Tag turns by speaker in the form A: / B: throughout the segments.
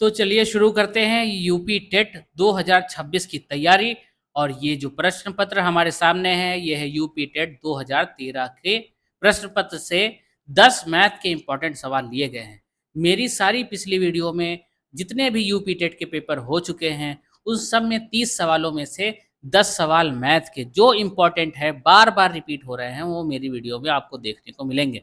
A: तो चलिए शुरू करते हैं यूपी टेट 2026 की तैयारी। और ये जो प्रश्न पत्र हमारे सामने है ये है यूपी टेट 2013 के प्रश्न पत्र से 10 मैथ के इंपॉर्टेंट सवाल लिए गए हैं। मेरी सारी पिछली वीडियो में जितने भी यूपी टेट के पेपर हो चुके हैं उस सब में 30 सवालों में से 10 सवाल मैथ के जो इम्पोर्टेंट है बार बार रिपीट हो रहे हैं वो मेरी वीडियो में आपको देखने को मिलेंगे।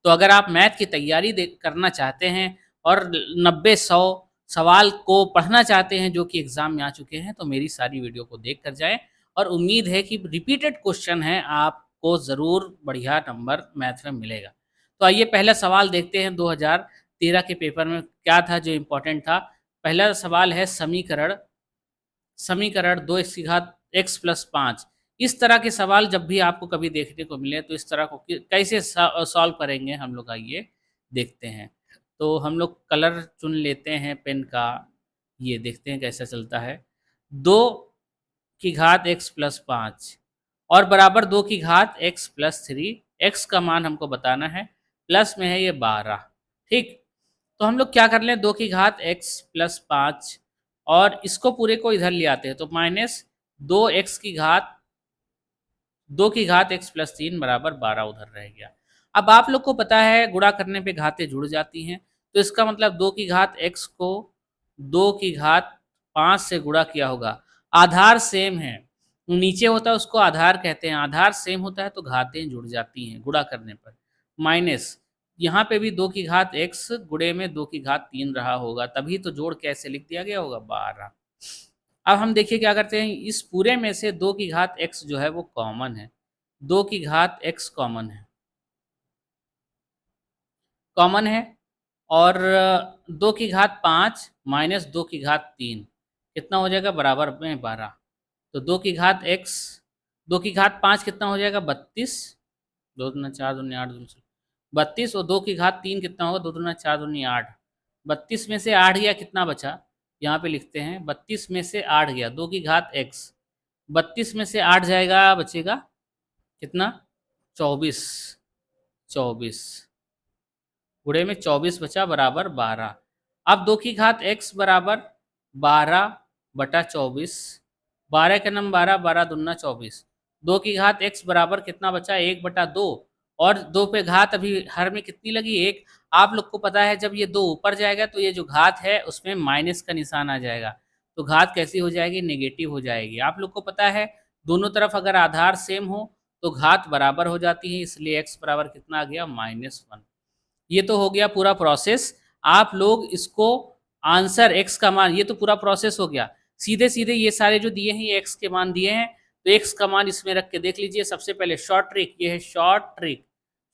A: तो अगर आप मैथ की तैयारी करना चाहते हैं और 90-100 सवाल को पढ़ना चाहते हैं जो कि एग्ज़ाम में आ चुके हैं तो मेरी सारी वीडियो को देख कर जाएँ। और उम्मीद है कि रिपीटेड क्वेश्चन है आपको ज़रूर बढ़िया नंबर मैथ में मिलेगा। तो आइए पहला सवाल देखते हैं 2013 के पेपर में क्या था जो इम्पोर्टेंट था। पहला सवाल है समीकरण समीकरण 2 की घात x प्लस 5। इस तरह के सवाल जब भी आपको कभी देखने को मिले तो इस तरह को कैसे सॉल्व करेंगे हम लोग आइए देखते हैं। तो हम लोग कलर चुन लेते हैं पेन का। ये देखते हैं कैसा चलता है। 2 की घात x प्लस 5 और बराबर 2 की घात x प्लस 3। x का मान हमको बताना है, प्लस में है ये 12। ठीक, तो हम लोग क्या कर लें, 2 की घात x प्लस 5 और इसको पूरे को इधर ले आते हैं तो माइनस 2 की घात x प्लस 3 बराबर 12 उधर रह गया। अब आप लोग को पता है गुणा करने पे घातें जुड़ जाती हैं, तो इसका मतलब 2 की घात x को 2 की घात 5 से गुणा किया होगा। आधार सेम है, नीचे होता है उसको आधार कहते हैं, आधार सेम होता है तो घातें जुड़ जाती हैं गुणा करने पर। माइनस यहाँ पे भी 2 की घात x गुणे में 2 की घात 3 रहा होगा, तभी तो जोड़ के ऐसे लिख दिया गया होगा 12। अब हम देखिए क्या करते हैं, इस पूरे में से 2 की घात x जो है वो कॉमन है। 2 की घात x कॉमन है और 2 की घात 5 माइनस 2 की घात 3 कितना हो जाएगा, बराबर में 12। तो 2 की घात x 2 की घात 5 कितना हो जाएगा, 32। 2 दूना 4 दूनी 8 32 और 2 की घात 3 कितना होगा, 2 दूना 4 दूनी 8। 32 में से 8 गया, कितना बचा, यहाँ पे लिखते हैं 32 में से 8 गया, 2 की घात x। 32 में से 8 जाएगा, बचेगा कितना, 24। 24 गुणे में 24 बचा बराबर 12। अब 2 की घात x बराबर 12/24। 12 का नम 12, 12 दूना 24। 2 की घात x बराबर कितना बचा, 1/2 और 2 पे घात अभी हर में कितनी लगी, 1। आप लोग को पता है जब ये 2 ऊपर जाएगा तो ये जो घात है उसमें माइनस का निशान आ जाएगा, तो घात कैसी हो जाएगी, नेगेटिव हो जाएगी। आप लोग को पता है दोनों तरफ अगर आधार सेम हो तो घात बराबर हो जाती है, इसलिए x बराबर कितना आ गया, -1। ये तो हो गया पूरा प्रोसेस। आप लोग इसको आंसर x का मान, ये तो पूरा प्रोसेस हो गया। सीधे सीधे ये सारे जो दिए हैं ये x के मान दिए हैं, तो x का मान इसमें रख के देख लीजिए। सबसे पहले शॉर्ट ट्रिक, ये है शॉर्ट ट्रिक।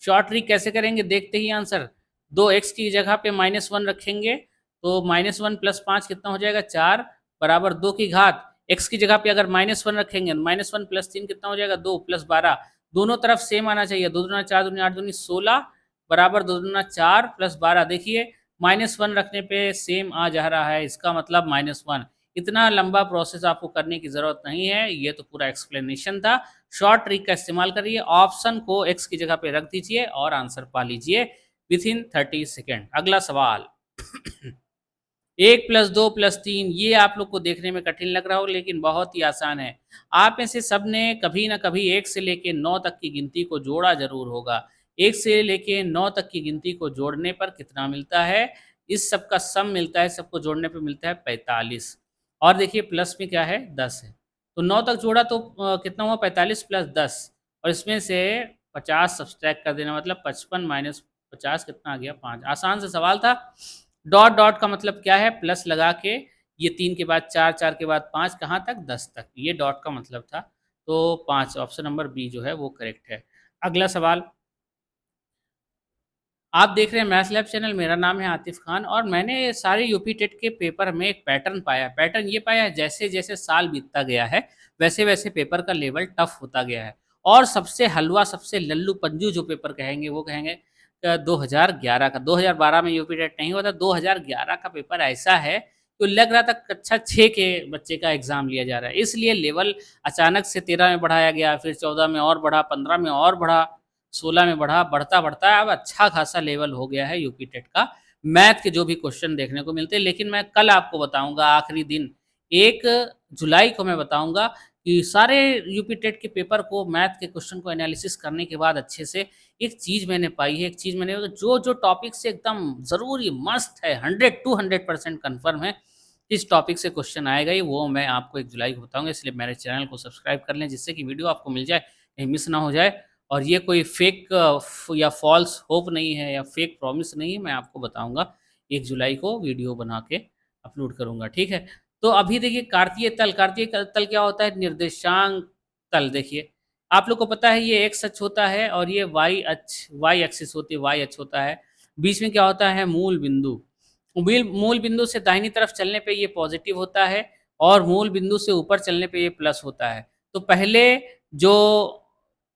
A: शॉर्ट ट्रिक कैसे करेंगे, देखते ही आंसर। 2x की जगह पे -1 रखेंगे तो -1 प्लस 5 कितना हो जाएगा, 4 बराबर 2 की घात x की जगह पे अगर -1 रखेंगे, -1 प्लस 3 कितना हो जाएगा, 2 प्लस 12। दोनों तरफ सेम आना चाहिए, 2 दूना 4 दूनी 8 दूनी 16 बराबर 2 दूना 4 प्लस 12। देखिए -1 रखने पे सेम आ जा रहा है, इसका मतलब -1। इतना लंबा प्रोसेस आपको करने की ज़रूरत नहीं है, ये तो पूरा एक्सप्लेनेशन था। शॉर्ट ट्रिक का इस्तेमाल करिए, ऑप्शन को x की जगह पे रख दीजिए और आंसर पा लीजिए विथिन 30 सेकेंड। अगला सवाल 1 प्लस 2 प्लस 3, ये आप लोग को देखने में कठिन लग रहा हो लेकिन बहुत ही आसान है। आप में से सब ने कभी ना कभी 1 से लेके 9 तक की गिनती को जोड़ा ज़रूर होगा। 1 से लेके 9 तक की गिनती को जोड़ने पर कितना मिलता है, इस सब का सम मिलता है, सबको जोड़ने पे मिलता है 45। और देखिए प्लस में क्या है, 10 है। तो 9 तक जोड़ा तो कितना हुआ, 45 प्लस 10 और इसमें से 50 सब्सट्रैक्ट कर देना, मतलब 55 माइनस 50 कितना आ गया, 5। आसान सा सवाल था। डॉट डॉट का मतलब क्या है, प्लस लगा के ये 3 के बाद 4, 4 के बाद 5, कहाँ तक, 10 तक, ये डॉट का मतलब था। तो 5, ऑप्शन नंबर बी जो है वो करेक्ट है। अगला सवाल, आप देख रहे हैं मैथ लैब चैनल, मेरा नाम है आतिफ खान और मैंने सारे यूपी टेट के पेपर में एक पैटर्न पाया। पैटर्न ये पाया, जैसे जैसे साल बीतता गया है वैसे वैसे पेपर का लेवल टफ होता गया है और सबसे हलवा, सबसे लल्लू पंजू जो पेपर कहेंगे वो कहेंगे 2011 का। 2012 में यूपी टेट नहीं हुआ था, 2011 का पेपर ऐसा है तो लग रहा था कक्षा 6 के बच्चे का एग्जाम लिया जा रहा है। इसलिए लेवल अचानक से 13 में बढ़ाया गया, फिर 14 में और बढ़ा, 15 में और बढ़ा, 16 में बढ़ा, बढ़ता बढ़ता अब अच्छा खासा लेवल हो गया है यूपी टेट का। मैथ के जो भी क्वेश्चन देखने को मिलते हैं। लेकिन मैं कल आपको बताऊँगा आखिरी दिन 1 जुलाई को मैं बताऊँगा कि सारे यूपी टेट के पेपर को मैथ के क्वेश्चन को एनालिसिस करने के बाद अच्छे से एक चीज़ मैंने पाई है, एक चीज़ मैंने जो टॉपिक से एकदम ज़रूरी मस्ट है 100 टू 100% कन्फर्म है, इस टॉपिक से क्वेश्चन आएगा ही, वो मैं आपको 1 जुलाई को बताऊँगा। इसलिए मेरे चैनल को सब्सक्राइब कर लें जिससे कि वीडियो आपको मिल जाए, कहीं मिस ना हो जाए। और ये कोई फेक या फ़ॉल्स होप नहीं है या फेक प्रॉमिस नहीं है, मैं आपको बताऊँगा 1 जुलाई को वीडियो बना के अपलोड करूँगा, ठीक है? तो अभी देखिए कार्तीय तल क्या होता है? निर्देशांक तल देखिए, आप लोग को पता है ये एक्स अक्ष होता है और ये वाई एक्सिस होती है, वाई अक्ष होता है। बीच में क्या होता है? मूल बिंदु। मूल बिंदु से दाहिनी तरफ चलने पे ये पॉज़िटिव होता है और मूल बिंदु से ऊपर चलने पे ये प्लस होता है। तो पहले जो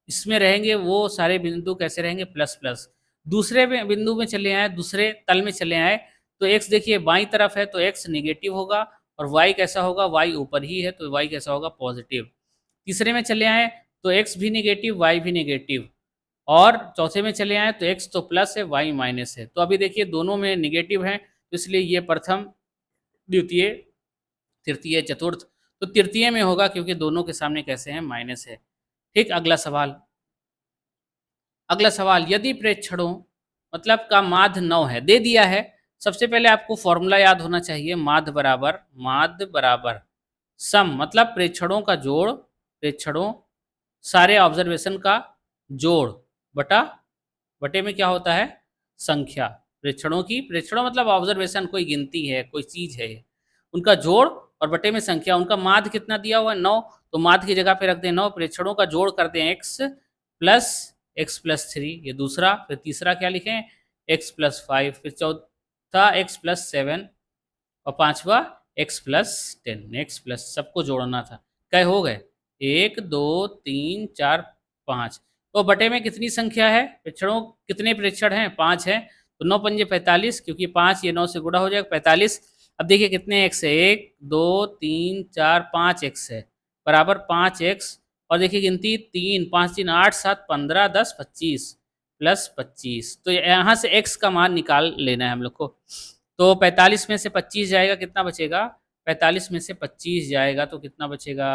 A: इसमें रहेंगे वो सारे बिंदु कैसे रहेंगे? Plus, plus. दूसरे में बिंदु में चले आएँ, दूसरे तल में चले आएँ, तो एक्स देखिए बाईं तरफ है तो एक्स नेगेटिव होगा और वाई कैसा होगा? वाई ऊपर ही है तो वाई कैसा होगा? पॉज़िटिव। तीसरे में चले आएँ तो एक्स भी नेगेटिव, वाई भी नेगेटिव और चौथे में चले आएँ तो एक्स तो प्लस है, वाई माइनस है। तो अभी देखिए दोनों में नेगेटिव हैं, तो इसलिए ये प्रथम, द्वितीय, तृतीय, चतुर्थ। तो तृतीय में होगा क्योंकि दोनों के सामने कैसे हैं? माइनस है। ठीक, अगला सवाल यदि प्रेक्षणों मतलब का माध्य 9 है, दे दिया है। सबसे पहले आपको फ़ॉर्मूला याद होना चाहिए, माध्य बराबर सम मतलब प्रेक्षणों सारे ऑब्जर्वेशन का जोड़ बटा बटे में क्या होता है? संख्या। प्रेक्षणों मतलब ऑब्जर्वेशन, कोई गिनती है, कोई चीज़ है, उनका जोड़ और बटे में संख्या। उनका माध्य कितना दिया हुआ है? 9, तो माध्य की जगह पे रख दें 9, प्रेक्षणों का जोड़ कर दें प्लस x+3, ये दूसरा। फिर तीसरा क्या लिखें? x+5, फिर चौथा x+7 और पाँचवा x+10, x+ सबको जोड़ना था। कै हो गए? 1, 2, 3, 4, 5। तो बटे में कितनी संख्या है? प्रेक्षणों कितने प्रेक्षण हैं? 5 हैं। तो 9 पंजे 45, क्योंकि 5 ये 9 से गुणा हो जाएगा 45। अब देखिए कितने एक्स है? 1, 2, 3, 4, 5 एक्स है, बराबर 5 एक्स। और देखिए गिनती 3, 5, 3, 8, 7, 15, 10, 25 प्लस 25। तो यहाँ से एक्स का मान निकाल लेना है हम लोग को। तो 45 में से 25 जाएगा, कितना बचेगा? 45 में से 25 जाएगा तो कितना बचेगा?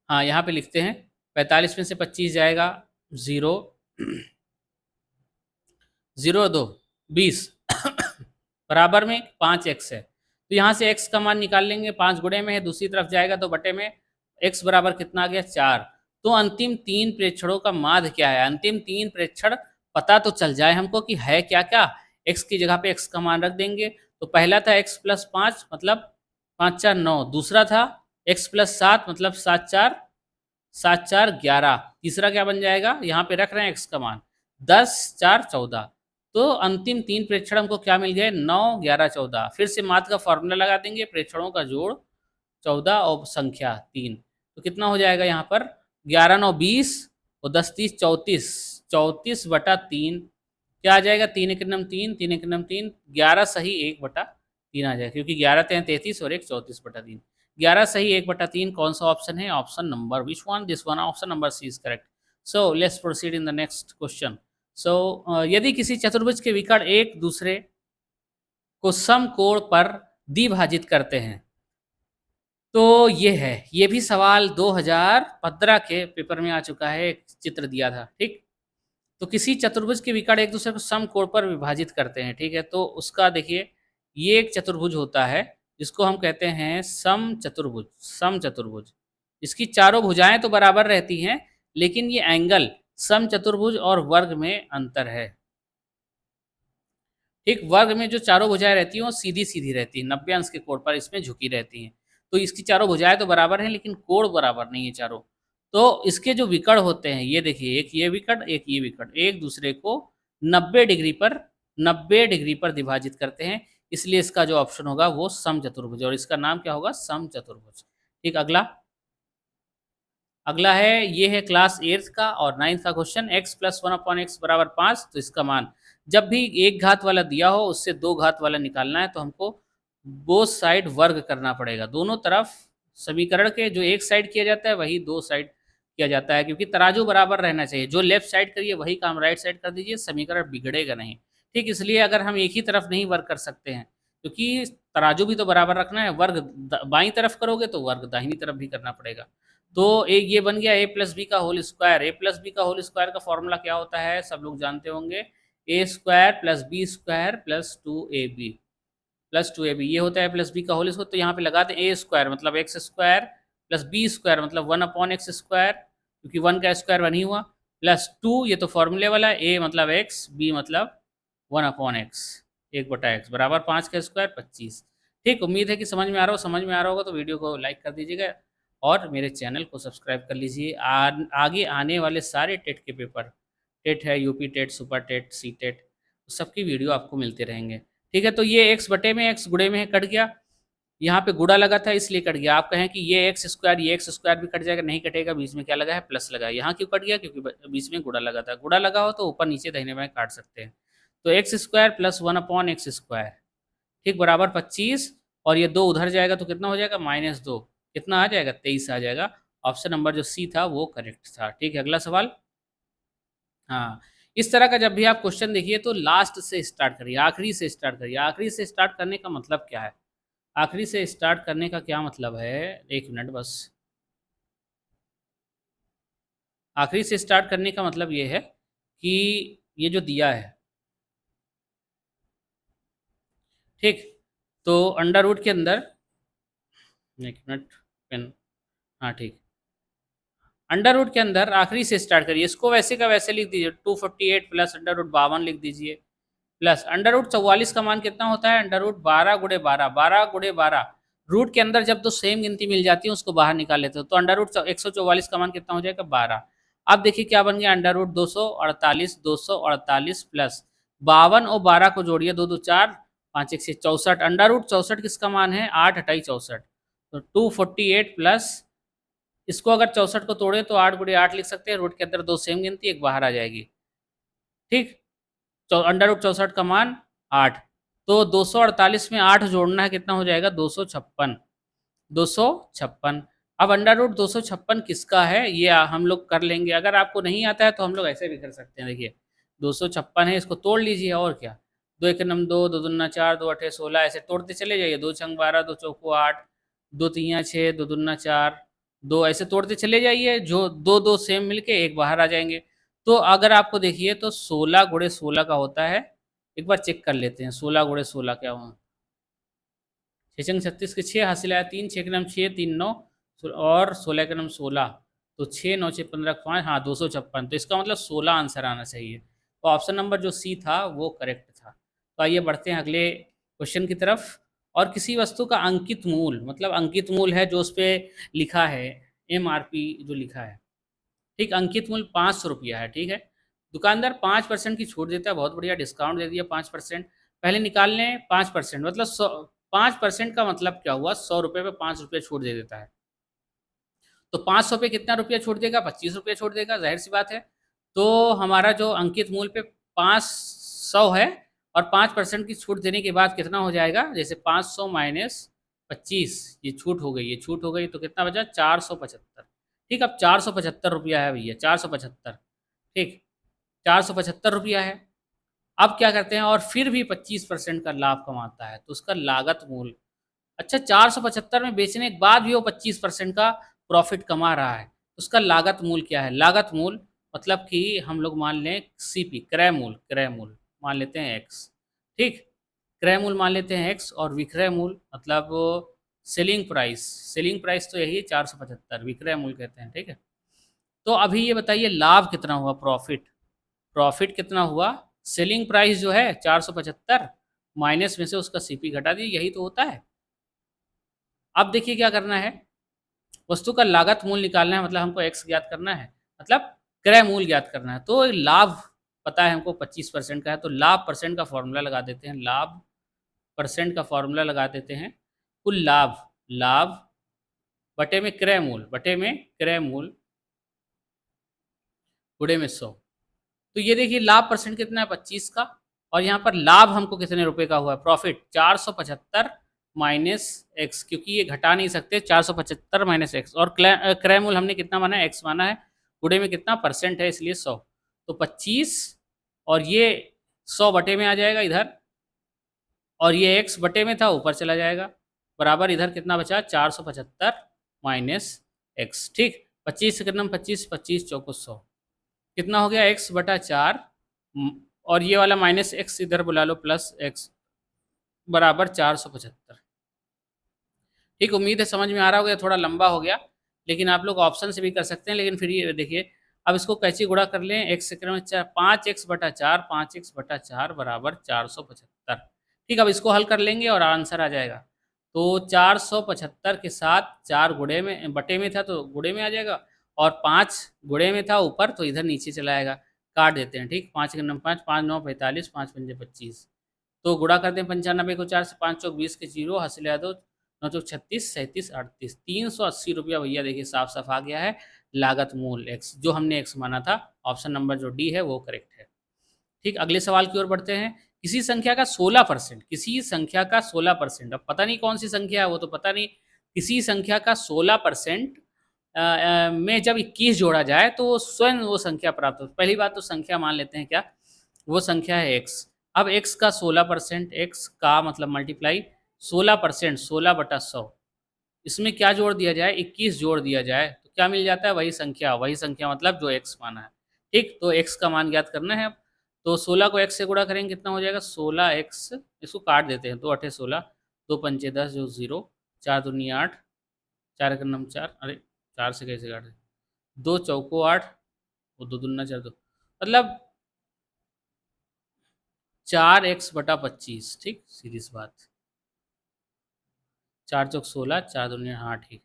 A: हाँ, यहाँ पे लिखते हैं 45 में से 25 जाएगा 0, 0 2 20 बराबर में 5 एक्स है। तो यहाँ से एक्स का मान निकाल लेंगे, 5 गुणे में है, दूसरी तरफ जाएगा तो बटे में एक्स बराबर कितना आ गया? 4। तो अंतिम 3 प्रेक्षणों का माध्य क्या है? अंतिम 3 प्रेक्षण पता तो चल जाए हमको कि है क्या-क्या। एक्स की जगह पे एक्स का मान रख देंगे। तो पहला था x + 5 मतलब 5 4 9, दूसरा था x + 7 मतलब 7 4 11। तीसरा क्या बन जाएगा? यहाँ पे रख रहे हैं एक्स का मान 10 4 14। तो अंतिम 3 प्रेक्षण हमको क्या मिल गए? 9 11 14। फिर से माध्य का फॉर्मूला लगा देंगे, प्रेक्षणों का जोड़ 14 और संख्या 3। तो कितना हो जाएगा यहाँ पर? 11 9 20 और 10 30 34, 34 बटा 3 क्या आ जाएगा? 3 एक नम 3, 3 एक नम 3, 11 सही 1 बटा 3 आ जाएगा, क्योंकि 11 तें 33 और 1 34 बटा 3। 11 सही 1 बटा 3 कौन सा ऑप्शन है? Option number which one? This one, option number C is correct. So let's proceed in the next question. So यदि किसी चतुर्भुज के विकर्ण एक दूसरे को समकोण पर द्विभाजित करते हैं, तो ये है। ये भी सवाल 2015 के पेपर में आ चुका है, एक चित्र दिया था, ठीक? तो किसी चतुर्भुज के विकर्ण एक दूसरे को समकोण पर विभाजित करते हैं, ठीक है? तो उसका देखिए, ये एक चतुर्भुज होता है जिसको हम कहते हैं समचतुर्भुज। इसकी चारों भुजाएं तो बराबर रहती हैं, लेकिन ये एंगल समचतुर्भुज और वर्ग में अंतर है। ठीक, वर्ग में जो चारों भुजाएं रहती हैं वो सीधी-सीधी रहती हैं, 90 अंश के कोण पर इसमें झुकी रहती हैं। तो इसकी चारों भुजाएं तो बराबर हैं, लेकिन कोण बराबर नहीं है चारों। तो इसके जो विकर्ण होते हैं, ये देखिए, एक ये विकर्ण, एक ये विकर्ण, एक दूसरे को 90 डिग्री पर विभाजित करते हैं। इसलिए इसका जो ऑप्शन होगा वो समचतुर्भुज, और इसका नाम क्या होगा? समचतुर्भुज। ठीक, अगला है, ये है क्लास 8th का और 9th का क्वेश्चन। x + 1/x बराबर 5, तो इसका मान जब भी एक घात वाला दिया हो उससे 2 घात वाला निकालना है, तो हमको बोथ साइड वर्ग करना पड़ेगा। दोनों तरफ समीकरण के जो एक साइड किया जाता है वही दो साइड किया जाता है, क्योंकि तराजू बराबर रहना चाहिए। जो लेफ्ट साइड करिए वही काम राइट साइड कर दीजिए, समीकरण बिगड़ेगा नहीं। ठीक, इसलिए अगर हम एक ही तरफ नहीं वर्ग कर सकते हैं, क्योंकि तराजू भी तो बराबर रखना है, वर्ग बाईं तरफ करोगे तो वर्ग दाहिनी तरफ भी करना पड़ेगा। तो एक ये बन गया ए प्लस बी का whole square. A plus B का होल स्क्वायर का फॉर्मूला क्या होता है, सब लोग जानते होंगे, A square plus B square plus 2ab plus 2ab, ये होता है प्लस बी का होल स्क्वायर। तो यहाँ पे लगा दें ए स्क्वायर मतलब X square plus B square मतलब 1/x स्क्वायर, क्योंकि 1 का स्क्वायर 1 ही हुआ, प्लस 2, ये तो फॉर्मूले वाला है, ए मतलब एक्स, बी मतलब 1/x, 1/x बराबर 5 का स्क्वायर 25। ठीक, उम्मीद है कि समझ में आ रहा हो। समझ में आ रहा होगा तो वीडियो को लाइक कर दीजिएगा और मेरे चैनल को सब्सक्राइब कर लीजिए। आगे आने वाले सारे टेट के पेपर, टेट है, UP TET, super TET, C TET, सबकी वीडियो आपको मिलते रहेंगे। ठीक है, तो ये एक्स बटे में एक्स गुड़े में है, कट गया, यहाँ पे गुड़ा लगा था इसलिए कट गया। आप कहें कि ये एक्स स्क्वायर भी कट जाएगा, नहीं कटेगा, बीच में क्या लगा है, प्लस लगा है। यहाँ क्यों कट गया, क्योंकि बीच में गुड़ा लगा था। गुड़ा लगा हो तो ऊपर नीचे दाहिने बाएं काट सकते हैं। तो x square plus 1/x square, ठीक, बराबर 25, और ये 2 उधर जाएगा तो कितना हो जाएगा, -2, कितना आ जाएगा, 23 आ जाएगा। ऑप्शन नंबर जो सी था वो करेक्ट था। ठीक है, अगला सवाल। हाँ, इस तरह का जब भी आप क्वेश्चन देखिए तो लास्ट से स्टार्ट करिए, आखिरी से स्टार्ट करिए। आखिरी से स्टार्ट करने का मतलब क्या है, आखिरी से स्टार्ट करने का क्या मतलब है, एक मिनट बस। आखिरी से स्टार्ट करने का मतलब ये है कि ये जो दिया है, ठीक, तो अंडर रूट के अंदर, एक मिनट, पेन, हाँ ठीक, अंडर रूट के अंदर आखिरी से स्टार्ट करिए, इसको वैसे का वैसे लिख दीजिए, 248 प्लस अंडर रूट 52 लिख दीजिए, प्लस अंडर रूट 44 का मान कितना होता है, अंडर रूट 12 गुड़े 12, 12 गुड़े 12, रूट के अंदर जब दो सेम गिनती मिल जाती है उसको बाहर निकाल लेते हो, तो अंडर रूट 144 का मान कितना हो जाएगा, 12। अब देखिए क्या बन गया, अंडर रूट 248, 248 प्लस 52 और 12 को जोड़िए, 2 2 4, 5 1 6 64, अंडर रूट 64 किसका मान है, 8 अटाई 64, तो 248 प्लस, इसको अगर 64 को तोड़े तो 8 गुड़े 8 लिख सकते हैं, रूट के अंदर दो सेम गिनती, एक बाहर आ जाएगी। ठीक, तो अंडर रूट 64 का मान 8, तो 248 में 8 जोड़ना है, कितना हो जाएगा, 256, 256। अब अंडर रूट 256 किसका है ये हम लोग कर लेंगे, अगर आपको नहीं आता है तो हम लोग ऐसे भी कर सकते हैं। देखिए 256 है, इसको तोड़ लीजिए, और क्या, 2 1 9 2, 2 दूना 4, 2 8 16, ऐसे तोड़ते चले जाइए, 2 छंग 12, 2 चौको 8, 2 तियाँ 6, 2 दूना 4, 2, ऐसे तोड़ते चले जाइए, जो दो दो सेम मिलके एक बाहर आ जाएंगे। तो अगर आपको देखिए तो 16 गुणे 16 का होता है, एक बार चेक कर लेते हैं, 16 गुणे 16 क्या हुआ, 6 36 के 6 हासिल आया, 3 6 के नाम 6, 3 9, और 16 के नाम 16, तो 6 9 6 15 5, हाँ 256, तो इसका मतलब 16 आंसर आना चाहिए। तो ऑप्शन नंबर जो सी था वो करेक्ट था। तो आइए बढ़ते हैं अगले क्वेश्चन की तरफ। और किसी वस्तु का अंकित मूल, मतलब अंकित मूल है जो उस पर लिखा है, MRP जो लिखा है, ठीक, अंकित मूल्य 500 रुपया है। ठीक है, दुकानदार 5% की छूट देता है, बहुत बढ़िया, डिस्काउंट दे दिया 5%। पहले निकाल लें 5%, मतलब 5% का मतलब क्या हुआ, 100 रुपये पे 5 रुपये छूट दे देता है, तो 500 पे कितना रुपया छूट देगा, 25 रुपये छूट देगा, जाहिर सी बात है। तो हमारा जो अंकित मूल्य पे 500 है, और 5% की छूट देने के बाद कितना हो जाएगा, जैसे 500 माइनस 25, ये छूट हो गई, ये छूट हो गई, तो कितना बचा, 475। ठीक, अब 475 रुपया है भैया, 475, ठीक, 475 रुपया है। अब क्या करते हैं, और फिर भी 25% का लाभ कमाता है, तो उसका लागत मूल्य, अच्छा 475 में बेचने के बाद भी वो 25% का प्रॉफिट कमा रहा है, उसका लागत मूल्य क्या है, लागत मूल्य मतलब कि हम लोग मान लें CP, क्रय मूल्य, क्रय मूल्य मान लेते हैं x, ठीक, क्रय मूल्य मान लेते हैं x, और विक्रय मूल्य मतलब सेलिंग प्राइस, सेलिंग प्राइस तो यही है 475, विक्रय मूल्य कहते हैं। ठीक है, तो अभी ये बताइए लाभ कितना हुआ, प्रॉफिट, प्रॉफिट कितना हुआ, सेलिंग प्राइस जो है 475 माइनस में से उसका CP घटा दिए, यही तो होता है। अब देखिए क्या करना है, वस्तु का लागत मूल्य निकालना है, मतलब हमको x ज्ञात करना है, मतलब क्रय मूल्य ज्ञात करना है। तो लाभ पता है हमको 25% का है, तो लाभ परसेंट का फॉर्मूला लगा देते हैं, लाभ परसेंट का फॉर्मूला लगा देते हैं, कुल लाभ, लाभ बटे में क्रय मूल्य, बटे में क्रय मूल्य गुणे में 100। तो ये देखिए लाभ परसेंट कितना है, 25 का, और यहाँ पर लाभ हमको कितने रुपए का हुआ है, प्रॉफिट 475 माइनस एक्स, क्योंकि ये घटा नहीं सकते, 475 माइनस एक्स, और क्रय मूल्य हमने कितना माना है, एक्स माना है, गुणे में कितना परसेंट है, इसलिए 100, तो 25, और ये 100 बटे में आ जाएगा इधर, और ये x बटे में था ऊपर चला जाएगा, बराबर इधर कितना बचा 475 माइनस एक्स। ठीक, 25 से कितना 25 25 चौको 100 कितना हो गया x बटा 4, और ये वाला माइनस एक्स इधर बुला लो प्लस एक्स बराबर 475। ठीक, उम्मीद है समझ में आ रहा होगा, थोड़ा लंबा हो गया, लेकिन आप लोग ऑप्शन से भी कर सकते हैं, लेकिन फिर ये देखिए अब इसको कैसे गुणा कर लें, एक्स से क्रम 5x बटा 4 5x बटा 4 बराबर 475। ठीक, अब इसको हल कर लेंगे और आंसर आ जाएगा। तो 475 के साथ 4 गुणे में बटे में था तो गुणे में आ जाएगा, और 5 गुणे में था ऊपर तो इधर नीचे चला आएगा। काट देते हैं। ठीक, 5 के 5 5 9 45 5 पंजे 25, तो गुणा करते हैं 95 को 4 से, 5 चौक 20 के 0 हासिल याद हो 9 चौक 36 37 38 380 रुपया भैया देखिए साफ साफ आ गया है लागत मूल एक्स, जो हमने एक्स माना था। ऑप्शन नंबर जो डी है वो करेक्ट है। ठीक, अगले सवाल की ओर बढ़ते हैं। किसी संख्या का 16%, किसी संख्या का 16%, अब पता नहीं कौन सी संख्या है वो तो पता नहीं, किसी संख्या का 16% में जब 21 जोड़ा जाए तो वो स्वयं वो संख्या प्राप्त हो। पहली बात तो संख्या मान लेते हैं, क्या वो संख्या है x। अब x का 16%, x का मतलब मल्टीप्लाई 16%, 16 बटा 100, इसमें क्या जोड़ दिया जाए 21 जोड़ दिया जाए तो क्या मिल जाता है, वही संख्या, वही संख्या मतलब जो x माना है। ठीक, तो x का मान ज्ञात करना है। अब तो 16 को x से गुणा करेंगे कितना हो जाएगा 16x, इसको काट देते हैं, 2 अठे 16 2 पंचे 10 जो 0 4 दूनी 8 4 का नम 4, अरे 4 से कैसे काटे, 2 चौको 8 और 2 दूना 4 2 मतलब 4x बटा 25। ठीक, सीधी सी बात, 4 चौक 16 4 दूनी 8। ठीक,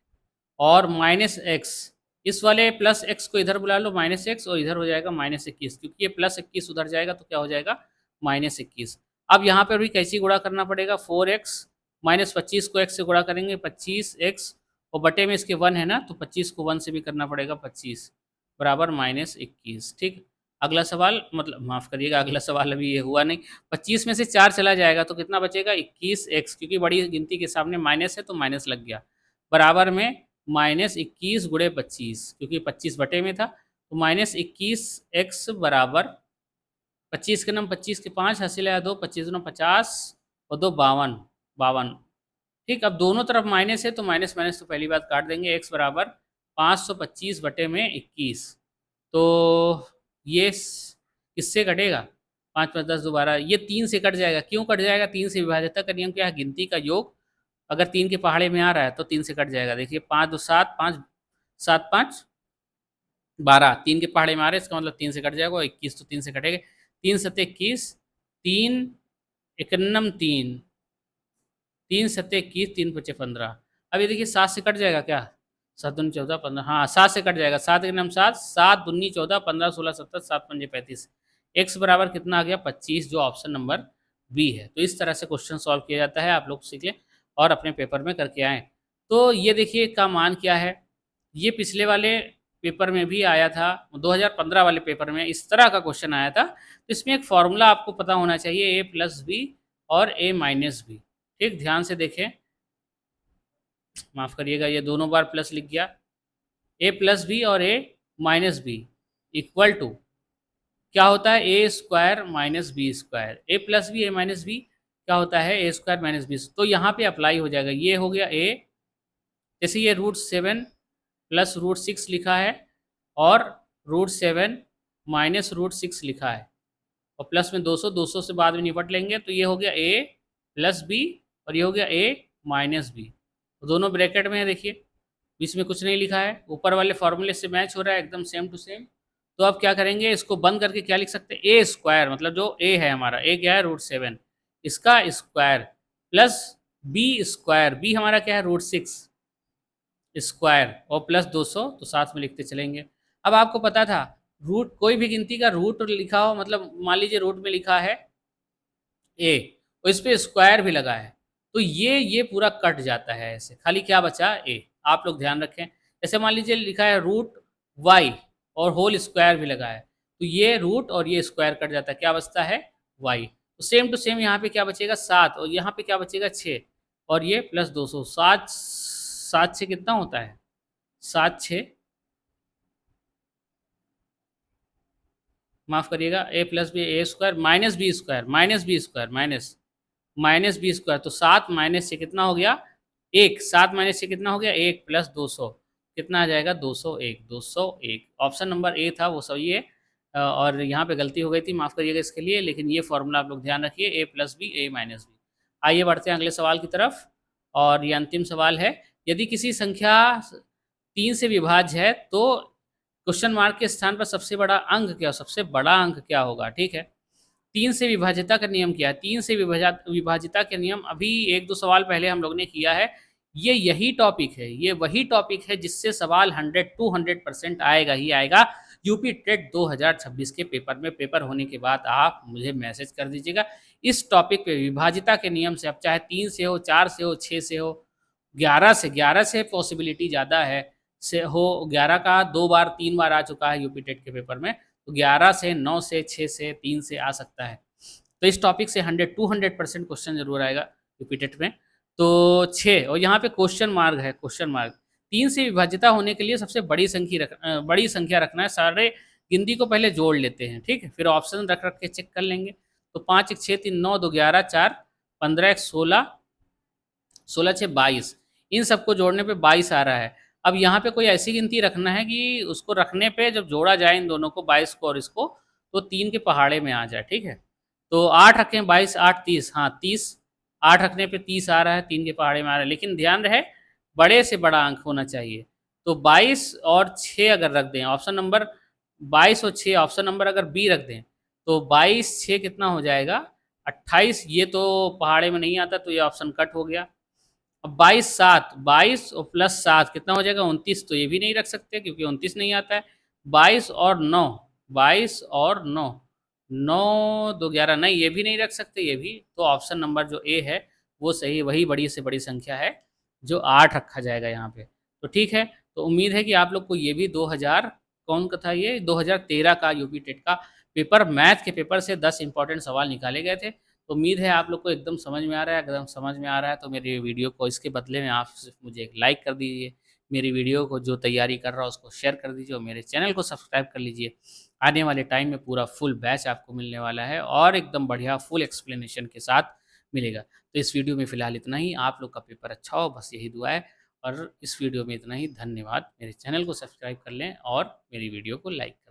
A: और माइनस एक्स, इस वाले प्लस एक्स को इधर बुला लो माइनस एक्स, और इधर हो जाएगा माइनस 21, क्योंकि ये प्लस 21 उधर जाएगा तो क्या हो जाएगा माइनस 21। अब यहाँ पर भी कैसे गुणा करना पड़ेगा, 4x माइनस 25 को x से गुणा करेंगे 25x, और बटे में इसके 1 है ना, तो 25 को 1 से भी करना पड़ेगा 25 बराबर माइनस 21। ठीक, अगला सवाल, मतलब माफ़ करिएगा अगला सवाल अभी ये हुआ नहीं। 25 में से 4 चला जाएगा तो कितना बचेगा 21x, क्योंकि बड़ी गिनती के सामने माइनस है तो माइनस लग गया, बराबर में माइनस 21 गुणे 25, क्योंकि 25 बटे में था तो माइनस 21x बराबर 25 के नम 25 के 5 हासिल है 2 25 नम 50 और 2 52 52। ठीक, अब दोनों तरफ माइनस है तो माइनस माइनस तो पहली बात काट देंगे, x बराबर 525 बटे में 21, तो ये किससे कटेगा 5 5 10 दोबारा, ये 3 से कट जाएगा। क्यों कट जाएगा, 3 से विभाज्यता का नियम क्या है, गिनती का योग अगर 3 के पहाड़े में आ रहा है तो 3 से कट जाएगा। देखिए 5 2 7 5 7 5 12, 3 के पहाड़े में आ रहे हैं, इसका मतलब 3 से कट जाएगा, 21 तो 3 से कटेगा, 3 सत्ते 21 3 इकन्नम 3 3 सत्ते 21 3 पचे 15। अब ये देखिए 7 से कट जाएगा क्या, 7 दूनी 14 15, हाँ 7 से कट जाएगा, 7 एक नम 7 7 दूनी 14 15 16 17 7 पंजे 35, एक्स बराबर कितना आ गया 25, जो ऑप्शन नंबर बी है। तो इस तरह से क्वेश्चन सॉल्व किया जाता है, आप लोग सीख लें और अपने पेपर में करके आएँ। तो ये देखिए का मान क्या है, ये पिछले वाले पेपर में भी आया था, 2015 वाले पेपर में इस तरह का क्वेश्चन आया था। तो इसमें एक फॉर्मूला आपको पता होना चाहिए, a प्लस बी और a माइनस बी। ठीक, ध्यान से देखें, माफ़ करिएगा ये दोनों बार प्लस लिख गया, a प्लस बी और a minus B equal to क्या होता है A square minus B square, A plus B A minus B क्या होता है ए स्क्वायर माइनस बी। तो यहाँ पे अप्लाई हो जाएगा, ये हो गया ए, जैसे ये √7 प्लस √6 लिखा है और √7 माइनस √6 लिखा है, और प्लस में 200 200 से बाद में निपट लेंगे, तो ये हो गया a प्लस बी और ये हो गया a माइनस बी, दोनों ब्रैकेट में है। देखिए बीच में कुछ नहीं लिखा है, ऊपर वाले फॉर्मूले से मैच हो रहा है एकदम सेम टू सेम। तो अब क्या करेंगे, इसको बंद करके क्या लिख सकते हैं, ए स्क्वायर मतलब जो a है हमारा, a क्या है √7, इसका square plus B square, B हमारा क्या है √6 स्क्वायर और प्लस 200, तो साथ में लिखते चलेंगे। अब आपको पता था रूट, कोई भी गिनती का रूट लिखा हो, मतलब मान लीजिए रूट में लिखा है ए और इस पे स्क्वायर भी लगा है, तो ये पूरा कट जाता है ऐसे, खाली क्या बचा ए। आप लोग ध्यान रखें, जैसे मान लीजिए लिखा है √y और होल स्क्वायर भी लगा है, तो ये रूट और ये स्क्वायर कट जाता है, क्या बचता है y। तो सेम टू सेम यहाँ पे क्या बचेगा 7 और यहाँ पे क्या बचेगा 6 और ये प्लस 200, 7 7 से कितना होता है 7 6 माफ़ करिएगा, A plus B A square minus B square minus B square minus minus B square, तो 7 माइनस से कितना हो गया 1, 7 माइनस से कितना हो गया 1 प्लस 200 कितना आ जाएगा 201, 201 ऑप्शन नंबर ए था वो सही है। और यहाँ पे गलती हो गई थी, माफ़ करिएगा इसके लिए, लेकिन ये फॉर्मूला आप लोग ध्यान रखिए, ए plus B A minus B. आइए बढ़ते हैं अगले सवाल की तरफ, और ये अंतिम सवाल है। यदि किसी संख्या 3 से विभाज्य है तो क्वेश्चन मार्क के स्थान पर सबसे बड़ा अंक क्या, सबसे बड़ा अंक क्या होगा, ठीक है। 3 से विभाज्यता का नियम क्या है? 3 से विभाज्यता के नियम अभी 1-2 सवाल पहले हम लोग ने किया है। ये यही टॉपिक है, ये वही टॉपिक है जिससे सवाल 100 टू 100% आएगा ही आएगा। यूपी टेट 2026 के पेपर में, पेपर होने के बाद आप मुझे मैसेज कर दीजिएगा। इस टॉपिक पे विभाज्यता के नियम से, अब चाहे 3 से हो, 4 से हो, 6 से हो, 11 से पॉसिबिलिटी ज़्यादा है से हो। 11 का 2 बार 3 बार आ चुका है यूपी टेट के पेपर में, तो 11 से, 9 से, 6 से, 3 से आ सकता है। तो इस टॉपिक से 100 टू 100% क्वेश्चन जरूर आएगा यूपी टेट में। तो 6, और यहाँ पे क्वेश्चन मार्क है, क्वेश्चन मार्क। 3 से विभाज्यता होने के लिए सबसे बड़ी संख्या रखना है। सारे गिनती को पहले जोड़ लेते हैं, ठीक है, फिर ऑप्शन रख रख के चेक कर लेंगे। तो 5 1 6 3 9 2 11 4 15 1 16 16 6 22, इन सबको जोड़ने पे 22 आ रहा है। अब यहाँ पे कोई ऐसी गिनती रखना है कि उसको रखने पे जब जोड़ा जाए इन दोनों को, 22 को और इसको, तो 3 के पहाड़े में आ जाए, ठीक है। तो 8 रखें, 22 8 30, हाँ 30, 8 रखने पे 30 आ रहा है, 3 के पहाड़े में आ रहा है, लेकिन ध्यान रहे बड़े से बड़ा अंक होना चाहिए। तो 22 और 6 अगर रख दें, ऑप्शन नंबर 22 और 6, ऑप्शन नंबर अगर बी रख दें, तो 22 6 कितना हो जाएगा 28, ये तो पहाड़े में नहीं आता, तो ये ऑप्शन कट हो गया। अब 22 7, 22 और प्लस 7 कितना हो जाएगा 29, तो ये भी नहीं रख सकते क्योंकि 29 नहीं आता है। 22 और 9, 22 और 9, 9 2 11, नहीं ये भी नहीं रख सकते, ये भी। तो ऑप्शन नंबर जो ए है वो सही, वही बड़ी से बड़ी संख्या है जो 8 रखा जाएगा यहाँ पे। तो ठीक है, तो उम्मीद है कि आप लोग को ये भी 2000 कौन का था, ये 2013 का यूपी टेट का पेपर, मैथ के पेपर से 10 इंपॉर्टेंट सवाल निकाले गए थे। तो उम्मीद है आप लोग को एकदम समझ में आ रहा है। एकदम समझ में आ रहा है तो मेरी वीडियो को, इसके बदले में आप सिर्फ मुझे एक लाइक कर दीजिए। मेरी वीडियो को जो तैयारी कर रहा हो उसको शेयर कर दीजिए, और मेरे चैनल को सब्सक्राइब कर लीजिए। आने वाले टाइम में पूरा फुल बैच आपको मिलने वाला है, और एकदम बढ़िया फुल एक्सप्लेनेशन के साथ मिलेगा। तो इस वीडियो में फ़िलहाल इतना ही। आप लोग का पेपर अच्छा हो, बस यही दुआ है। और इस वीडियो में इतना ही। धन्यवाद। मेरे चैनल को सब्सक्राइब कर लें और मेरी वीडियो को लाइक करें।